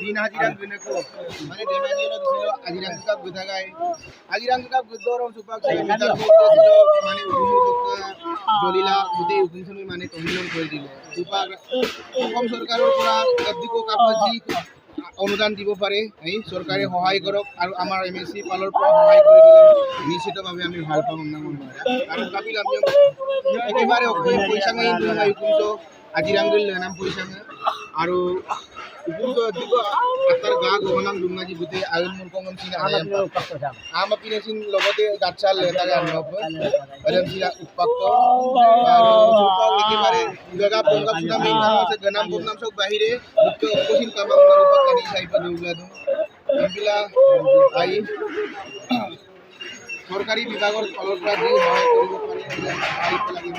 दिन हाजिरा गुनेको माने धेमाजी लो दिसिलो हाजिरा का गुदागाय हाजिरा का गुदोर सुपाक मिटार को दिसिलो माने उगुमु जक्का जलिला गुदे उगुमसुनि माने तहिलन কৰি দিলে সুপাক অসম সৰকাৰেৰ পৰা এদিকো কাপজি অনুদান দিব পাৰে এই সৰকাৰে সহায় কৰক আৰু আমাৰ এমএসি পালৰ পৰা সহায় কৰি দিলে নিশ্চিতভাৱে আমি ভাল পাম না মন আৰু কাপিল আমি একেবাৰে পইচা নাই দুমাই কুনটো আজিৰাঙ্গল নাম পয়সা আৰু উপটো দিব আতার গা গহনাম দুমাজি বুতে আয়ন মুরকম সিনা আম পিনেছিন লগতে গাছাল লেতারে আনব এরম সিনা উৎপাক্ত আৰু সুপাক একেবারে গগা পঙ্গা সুনা মেইন আছে গনাম বনাম সব বাহিরে মুক্ত অপসিন কামাং উৎপাক কানি সাইপা দুলা দু এবিলা আই সরকারি বিভাগৰ ফলৰ পৰা যি সহায় কৰিব পাৰে আইপ লাগি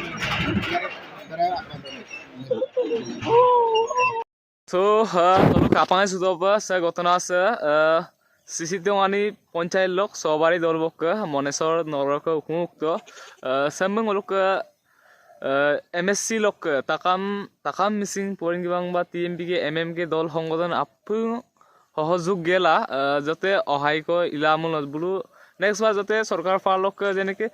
দ্বাৰা So, kalau kapan sudah apa? Saya gotona saya sisi ani poncai lok, sobari dolbok ke, monesor norok ke hukum ke, sembeng lok ke MSC lok ke, takam missing pouring bang ba TMP ke MM ke dol honggodan apu hohozuk gela, jote ohai ko ilamul bulu. Next bar jote sarkar falok ke jene ke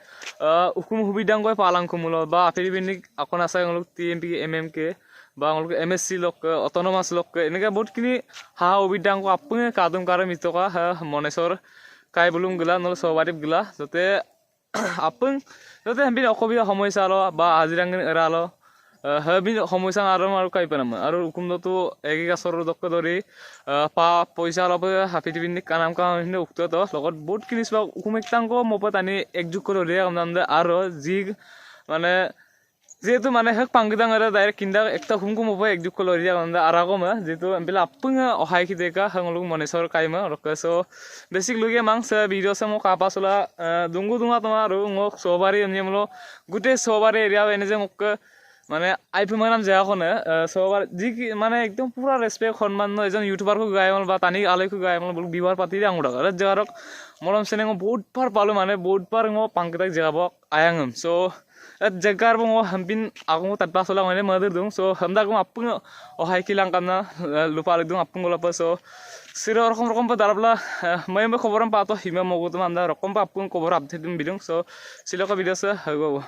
hukum hubidang ko palang kumulo ba afiri binik akon asa lok TMP ke MM ke বা MSC লোক autonomous লোক এনেকে বহুত খিনি হা অবিদ্যাঙ্ক আপনি কাদম কারে মিতকা মনেশ্বর কাই বলুম গলা নল সবারিপ গলা যাতে আপন যাতে হেবিন অসুবিধা সমস্যা আলো বা হাজিরাং এরালো হেবিন সমস্যা আৰু কাই পানাম আৰু হুকুমটো এগ্ৰিকালচাৰ দক্ষ ধৰি পইচা অলপ হাফিটি পিনি কাম উক্ত লগত বহুত খিনি হুকুম একটাংক মপত আনি একযোগ কৰি দিয়ে আৰু যি মানে যেহেতু মানে হেক পাংগিদাং আরে ডাইরেক্ট কিন্দা একটা হুমকু মপা একযুগ কল রিয়া গন্দা আরাগমা যেহেতু এমপিলা আপং অহাই কি দেখা হংলুক মনেশ্বর কাইমা রকসো বেসিক লুগে মাংস ভিডিও সে মো কাপাসলা দুঙ্গু দুঙ্গা তোমা আৰু মোক সবারি নিয়মলো গুটে সবারি এরিয়া এনে যে মোক মানে আইপি মানাম জায়গাখনে সবার যি মানে একদম পুরা রেসপেক্ট সম্মান এজন ইউটিউবার কো গায়মল বা তানি আলাই কো গায়মল বল বিবার পাতি আঙুড়া আর জারক মলম সেনে বহুত পার পালো মানে বহুত পার মো পাংকেতাক জাগাবক আয়াংম so jagar bang hampin aku tak pas ulang ini mother dong so hamda aku apung hai kilang karena lupa lagi dong apung golapa so siro rokom darabla mai me khoboram pato hima mogu tum hamda rokom apung khobor update dum bidung so silo ka video se hago